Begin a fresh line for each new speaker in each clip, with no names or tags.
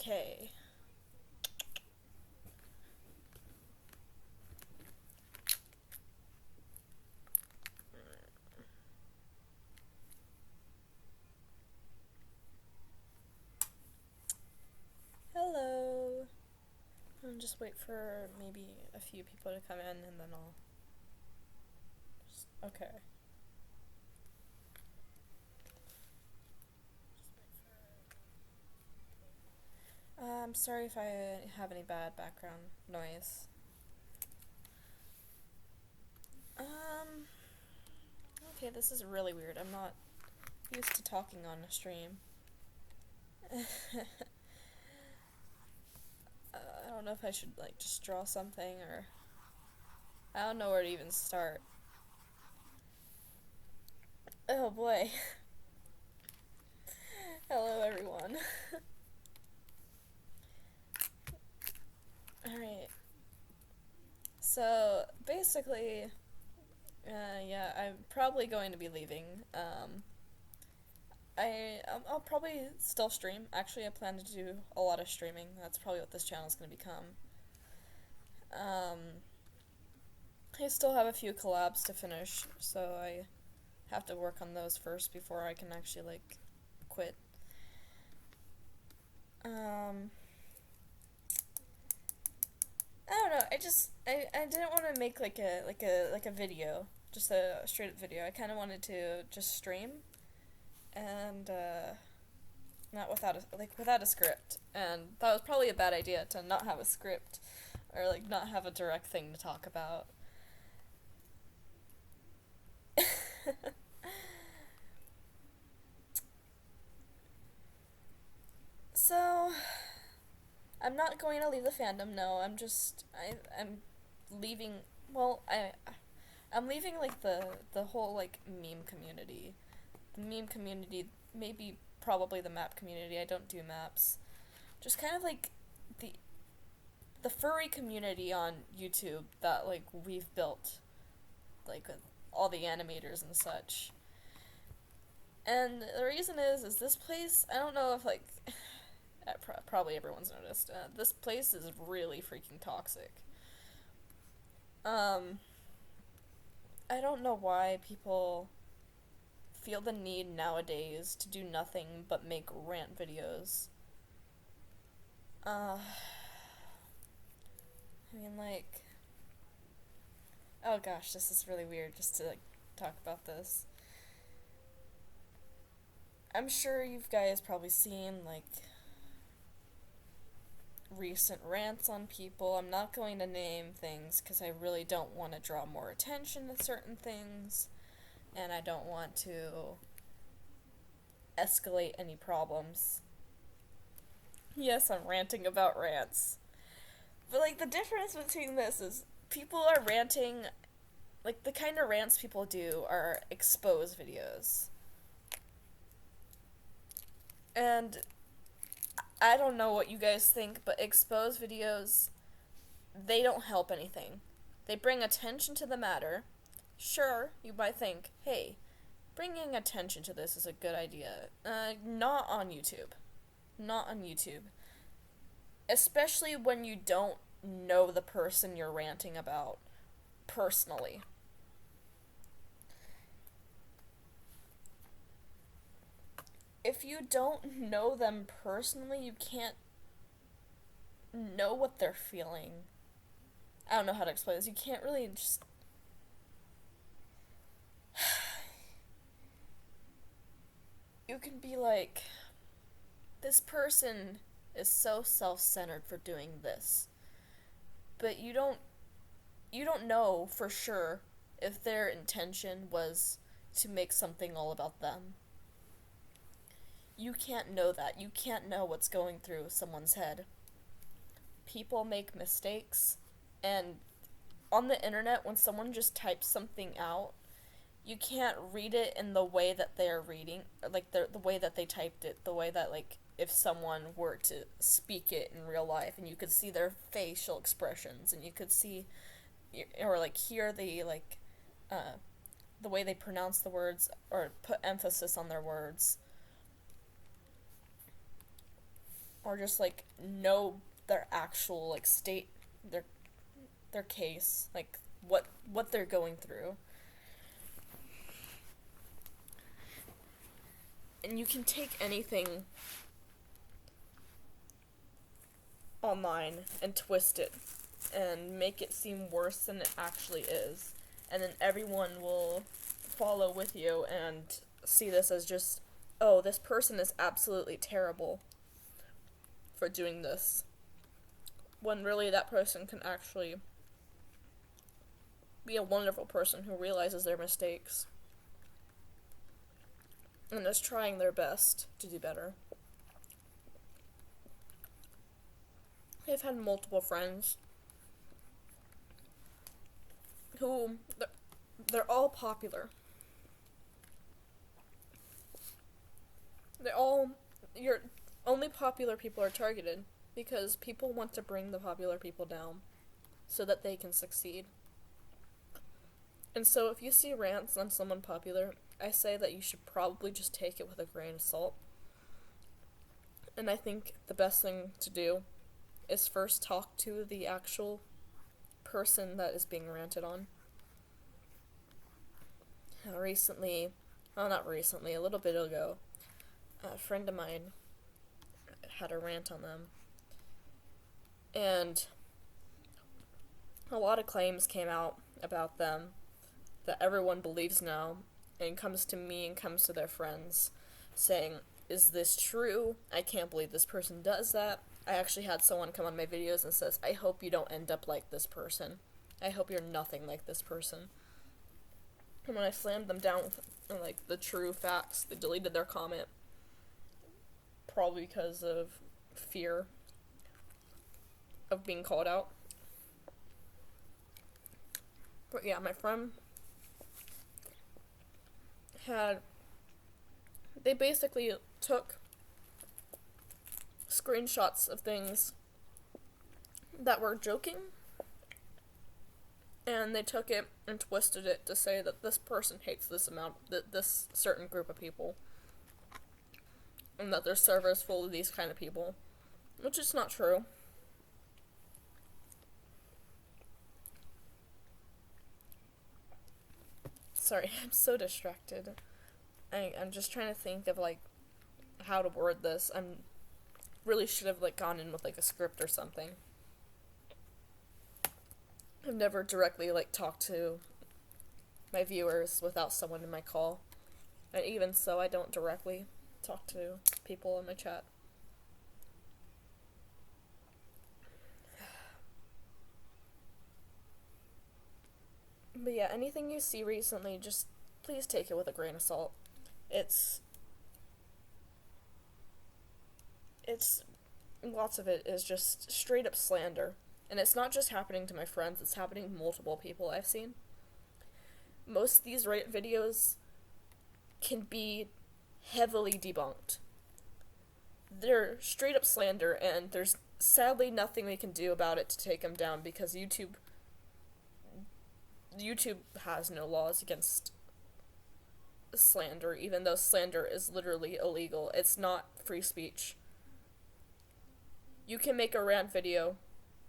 Okay. Hello. I'll just wait for maybe a few people to come in and then I'll just, okay. I'm sorry if I have any bad background noise. Okay, this is really weird. I'm not used to talking on a stream. I don't know if I should, like, just draw something or... I don't know where to even start. Oh boy. Hello, everyone. Alright. So, basically, yeah, I'm probably going to be leaving. I'll probably still stream. Actually, I plan to do a lot of streaming. That's probably what this channel is going to become. I still have a few collabs to finish, so I have to work on those first before I can actually, like, quit. I don't know. I didn't want to make like a video, just a straight up video. I kind of wanted to just stream and not without a script. And that was probably a bad idea to not have a script or like not have a direct thing to talk about. So, I'm not going to leave the fandom. No, I'm leaving. Well, I'm leaving like the whole like meme community. The meme community, maybe probably the map community. I don't do maps. Just kind of like the the furry community on YouTube that like we've built, like with all the animators and such. And the reason is this place. I don't know if like probably everyone's noticed. This place is really freaking toxic. Um, I don't know why people feel the need nowadays to do nothing but make rant videos. I mean, like, oh gosh, this is really weird just to like talk about this. I'm sure you guys probably seen like recent rants on people. I'm not going to name things because I really don't want to draw more attention to certain things, and I don't want to escalate any problems. Yes, I'm ranting about rants. But, like, the difference between this is people are ranting, like, the kind of rants people do are expose videos. And I don't know what you guys think, but expose videos, they don't help anything. They bring attention to the matter. Sure, you might think, hey, bringing attention to this is a good idea. Not on YouTube. Not on YouTube. Especially when you don't know the person you're ranting about personally. If you don't know them personally, you can't know what they're feeling. I don't know how to explain this. You can't really just. You can be like, this person is so self-centered for doing this. But you don't know for sure if their intention was to make something all about them. You can't know that. You can't know what's going through someone's head. People make mistakes, and on the internet, when someone just types something out, you can't read it in the way that they're reading, like the way that they typed it, the way that, like, if someone were to speak it in real life, and you could see their facial expressions, and you could see, or, like, hear the way they pronounce the words, or put emphasis on their words. or just like know their actual like state, their their case, like what they're going through. And you can take anything online and twist it and make it seem worse than it actually is. And then everyone will follow with you and see this as just, oh, this person is absolutely terrible for doing this. When really that person can actually be a wonderful person who realizes their mistakes and is trying their best to do better. I've had multiple friends who they're all popular. They're all your only popular people are targeted because people want to bring the popular people down so that they can succeed. And so if you see rants on someone popular, I say that you should probably just take it with a grain of salt. And I think the best thing to do is first talk to the actual person that is being ranted on. A little bit ago, a friend of mine had a rant on them. And a lot of claims came out about them that everyone believes now, and comes to me and comes to their friends saying, is this true? I can't believe this person does that. I actually had someone come on my videos and says, I hope you don't end up like this person. I hope you're nothing like this person. And when I slammed them down with like the true facts, they deleted their comment. Probably because of fear of being called out. But yeah, my friend they basically took screenshots of things that were joking, and they took it and twisted it to say that this person hates this certain group of people, and that their server is full of these kind of people, which is not true. Sorry, I'm so distracted. I'm just trying to think of like how to word this. I'm really should have like gone in with like a script or something. I've never directly like talked to my viewers without someone in my call. And even so, I don't directly talk to people in my chat. But yeah, anything you see recently, just please take it with a grain of salt. It's lots of it is just straight up slander. And it's not just happening to my friends, it's happening to multiple people I've seen. Most of these Reddit videos can be heavily debunked. They're straight up slander, and there's sadly nothing we can do about it to take them down because YouTube has no laws against slander, even though slander is literally illegal. It's not free speech. You can make a rant video,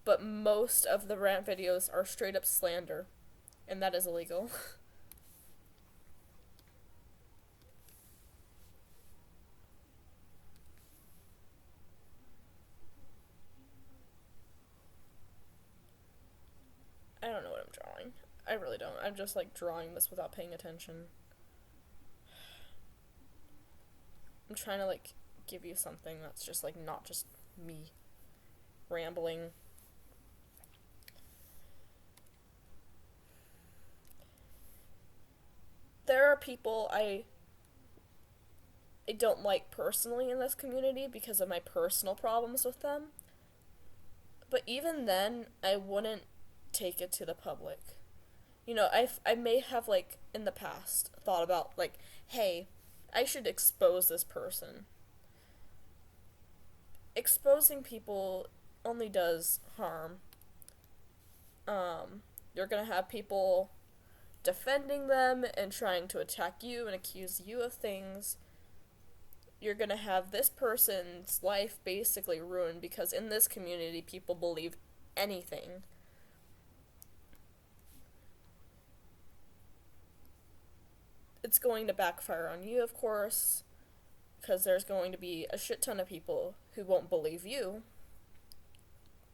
but most of the rant videos are straight up slander, and that is illegal. I don't know what I'm drawing. I really don't. I'm just like drawing this without paying attention. I'm trying to like give you something that's just like not just me rambling. There are people I don't like personally in this community because of my personal problems with them. But even then, I wouldn't take it to the public. You know, I may have, like, in the past, thought about, like, hey, I should expose this person. Exposing people only does harm. You're gonna have people defending them and trying to attack you and accuse you of things you're gonna have this person's life basically ruined because in this community people believe anything. It's going to backfire on you, of course, because there's going to be a shit ton of people who won't believe you,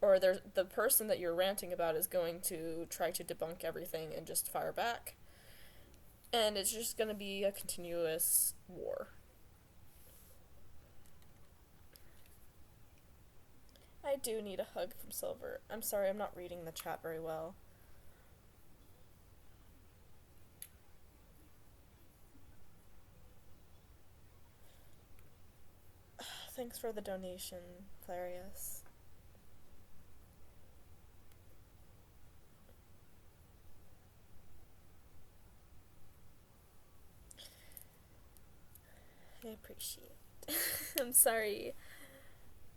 or there's the person that you're ranting about is going to try to debunk everything and just fire back. And it's just going to be a continuous war. I do need a hug from Silver. I'm sorry, I'm not reading the chat very well. Thanks for the donation, Clarius. I appreciate it. I'm sorry.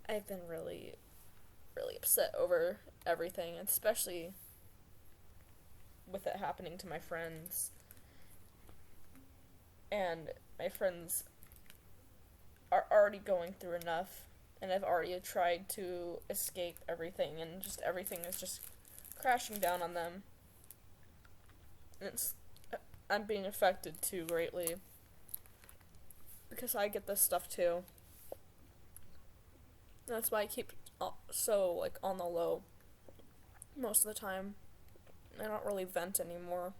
I've been really, really upset over everything, especially with it happening to my friends. And my friends are already going through enough, and I've already tried to escape everything, and just everything is just crashing down on them. And I'm being affected too greatly because I get this stuff too. And that's why I keep so like on the low most of the time. I don't really vent anymore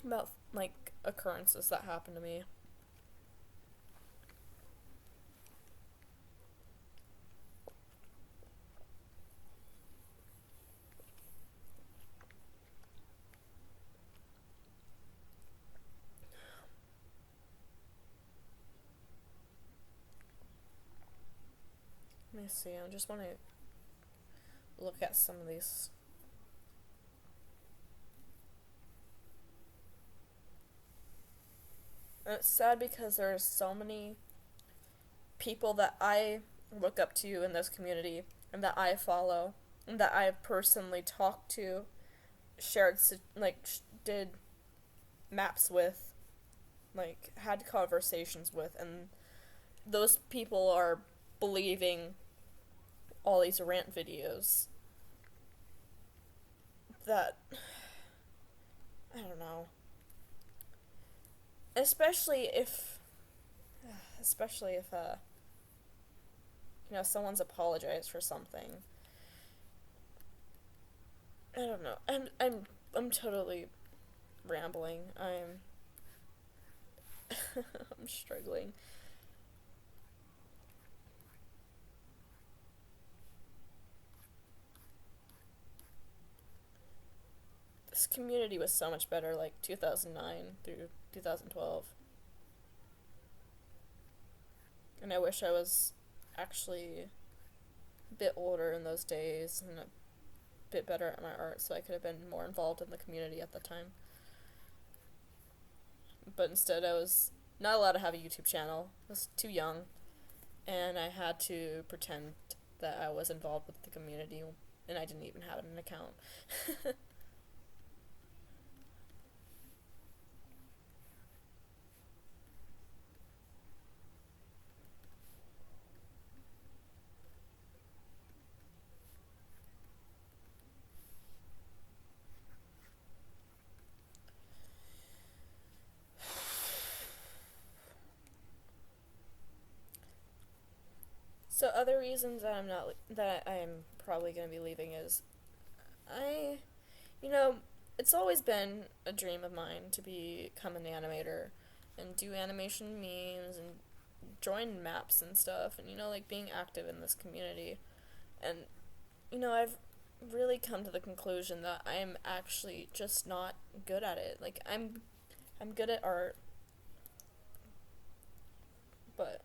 about like occurrences that happen to me. Let me see, I just want to look at some of these. And it's sad because there's so many people that I look up to in this community and that I follow and that I personally talked to, shared, did maps with, like, had conversations with, and those people are believing all these rant videos that, I don't know, especially if someone's apologized for something. I don't know. I'm totally rambling. I'm struggling. This community was so much better, like 2009 through 2012. And I wish I was actually a bit older in those days and a bit better at my art so I could have been more involved in the community at the time. But instead I was not allowed to have a YouTube channel. I was too young, and I had to pretend that I was involved with the community, and I didn't even have an account. So other reasons that I'm probably going to be leaving is I you know, it's always been a dream of mine to become an animator and do animation memes and join maps and stuff and like being active in this community. And I've really come to the conclusion that I am actually just not good at it. Like I'm good at art, but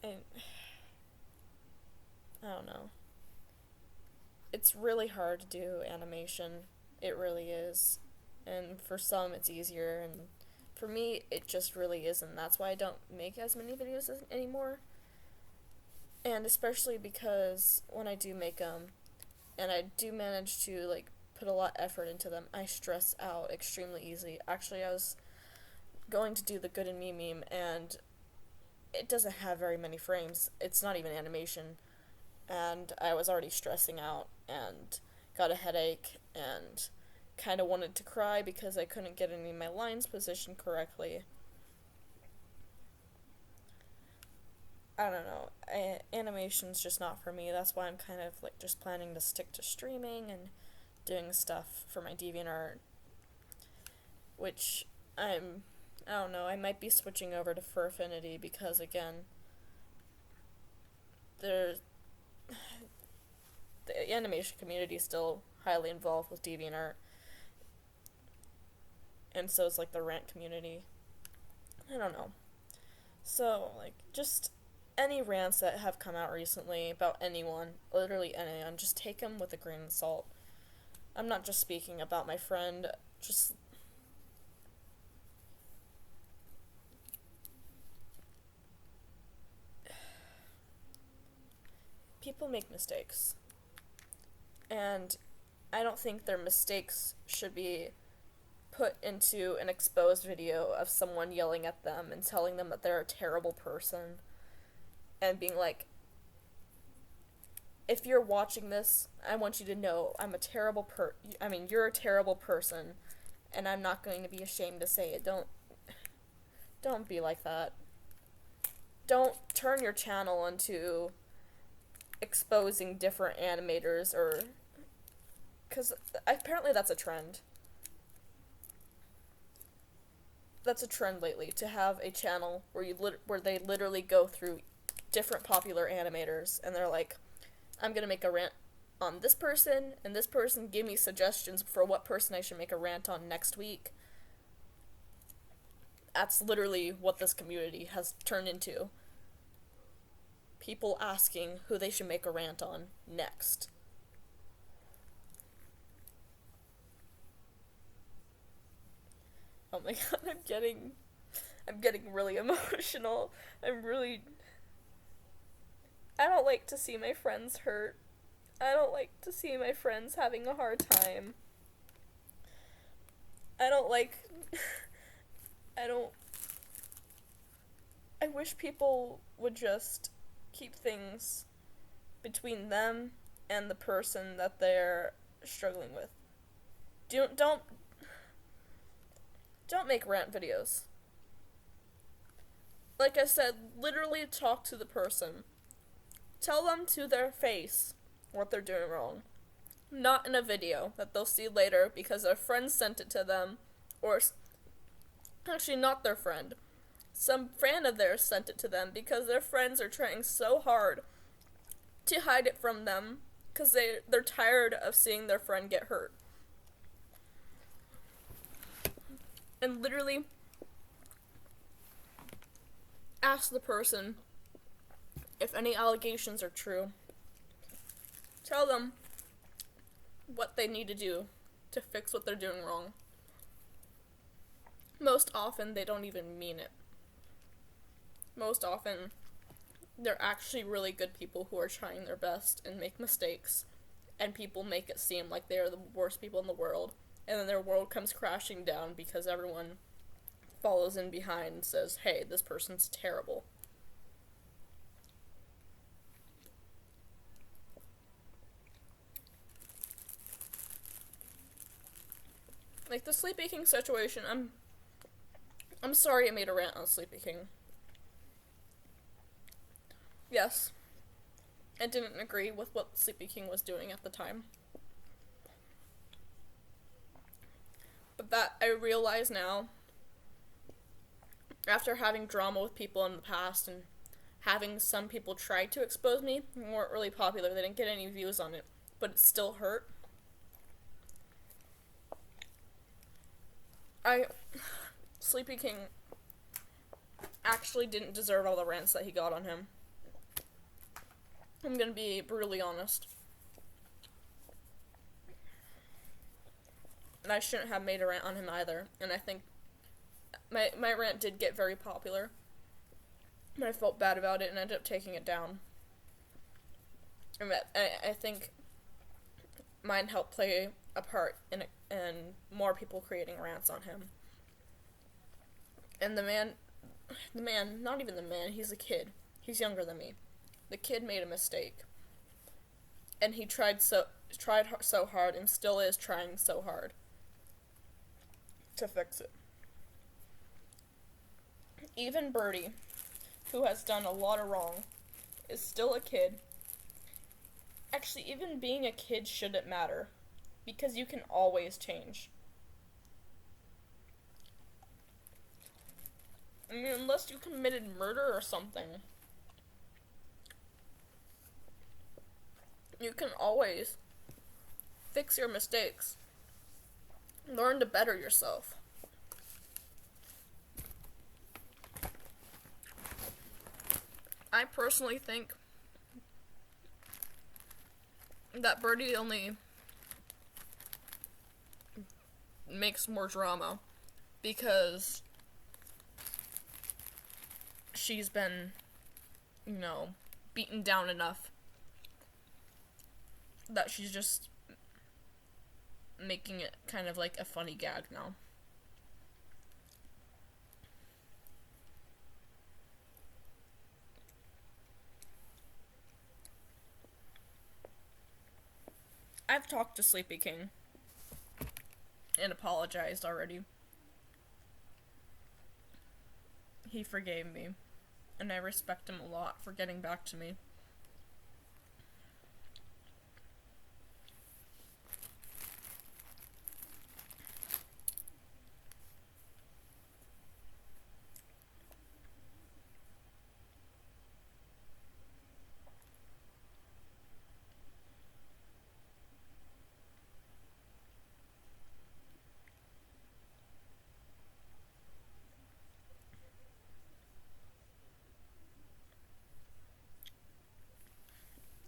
I I don't know. It's really hard to do animation. It really is. And for some it's easier, and for me it just really isn't. That's why I don't make as many videos anymore. And especially because when I do make them and I do manage to like put a lot of effort into them, I stress out extremely easily. Actually, I was going to do the Good in Me meme, and it doesn't have very many frames. It's not even animation. And I was already stressing out and got a headache and kind of wanted to cry because I couldn't get any of my lines positioned correctly. I don't know. Animation's just not for me. That's why I'm kind of like just planning to stick to streaming and doing stuff for my DeviantArt, which I don't know, I might be switching over to Furfinity because, again, there the animation community is still highly involved with DeviantArt, and so is like the rant community. I don't know. So, like, just any rants that have come out recently about anyone, literally anyone, just take them with a grain of salt. I'm not just speaking about my friend, just people make mistakes. And I don't think their mistakes should be put into an exposed video of someone yelling at them and telling them that they're a terrible person and being like, if you're watching this, I want you to know you're a terrible person, and I'm not going to be ashamed to say it. Don't be like that. Don't turn your channel into exposing different animators, or because apparently that's a trend. That's a trend lately, to have a channel where they literally go through different popular animators and they're like, I'm gonna make a rant on this person and this person, give me suggestions for what person I should make a rant on next week. That's literally what this community has turned into. People asking who they should make a rant on next. Oh my god, I'm getting really emotional. I don't like to see my friends hurt. I don't like to see my friends having a hard time. I don't like I don't I wish people would just keep things between them and the person that they're struggling with. Don't make rant videos. Like I said, literally talk to the person. Tell them to their face what they're doing wrong. Not in a video that they'll see later because their friend sent it to them, or actually not their friend. Some fan of theirs sent it to them because their friends are trying so hard to hide it from them because they're tired of seeing their friend get hurt. And literally ask the person if any allegations are true. Tell them what they need to do to fix what they're doing wrong. Most often, they don't even mean it. Most often, they're actually really good people who are trying their best and make mistakes, and people make it seem like they are the worst people in the world, and then their world comes crashing down because everyone follows in behind and says, hey, this person's terrible. Like the Sleepy King situation, I'm sorry I made a rant on Sleepy King. Yes, I didn't agree with what Sleepy King was doing at the time. But that I realize now, after having drama with people in the past and having some people try to expose me, they weren't really popular, they didn't get any views on it, but it still hurt. Sleepy King actually didn't deserve all the rants that he got on him. I'm gonna be brutally honest. And I shouldn't have made a rant on him either. And I think my rant did get very popular. And I felt bad about it and ended up taking it down. And I think mine helped play a part in more people creating rants on him. And the man, not even the man, he's a kid. He's younger than me. The kid made a mistake. And he tried so hard and still is trying so hard to fix it. Even Birdie, who has done a lot of wrong, is still a kid. Actually, even being a kid shouldn't matter, because you can always change. I mean, unless you committed murder or something, you can always fix your mistakes. Learn to better yourself. I personally think that Birdie only makes more drama because she's been, beaten down enough that she's just making it kind of like a funny gag now. I've talked to Sleepy King and apologized already. He forgave me, and I respect him a lot for getting back to me.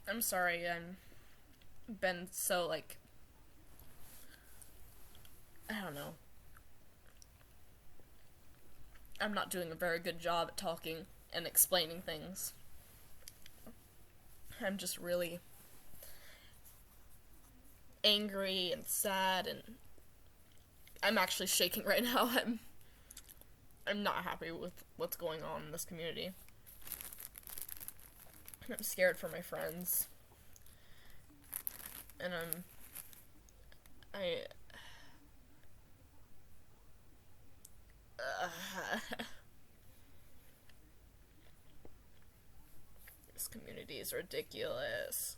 I'm sorry, I'm been so, I don't know. I'm not doing a very good job at talking and explaining things. I'm just really angry and sad, and I'm actually shaking right now. I'm not happy with what's going on in this community. I'm scared for my friends. And I this community is ridiculous.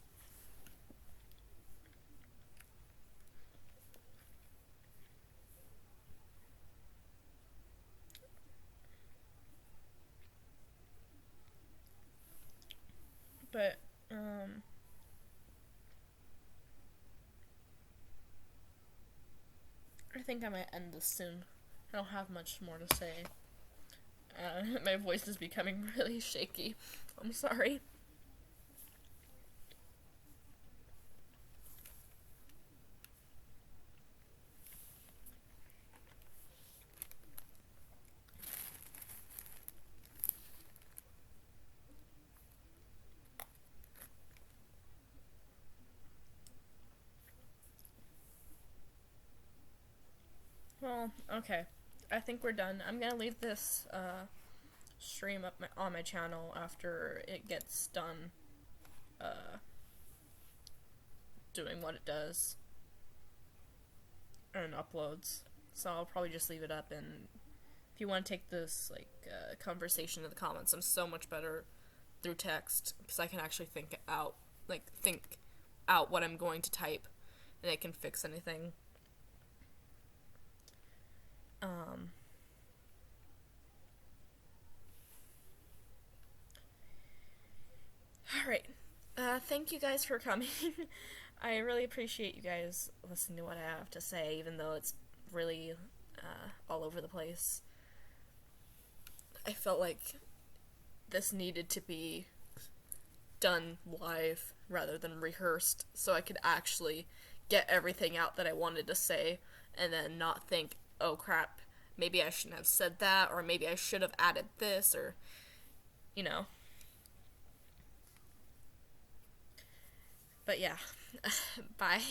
But, I think I might end this soon. I don't have much more to say. My voice is becoming really shaky. I'm sorry. Well, okay. I think we're done. I'm gonna leave this stream up on my channel after it gets done doing what it does and uploads. So I'll probably just leave it up, and if you want to take this conversation in the comments, I'm so much better through text because I can actually think out what I'm going to type, and I can fix anything. Alright. Thank you guys for coming. I really appreciate you guys listening to what I have to say, even though it's really all over the place. I felt like this needed to be done live rather than rehearsed, so I could actually get everything out that I wanted to say, and then not think, oh crap, maybe I shouldn't have said that, or maybe I should have added this, or, But yeah, bye.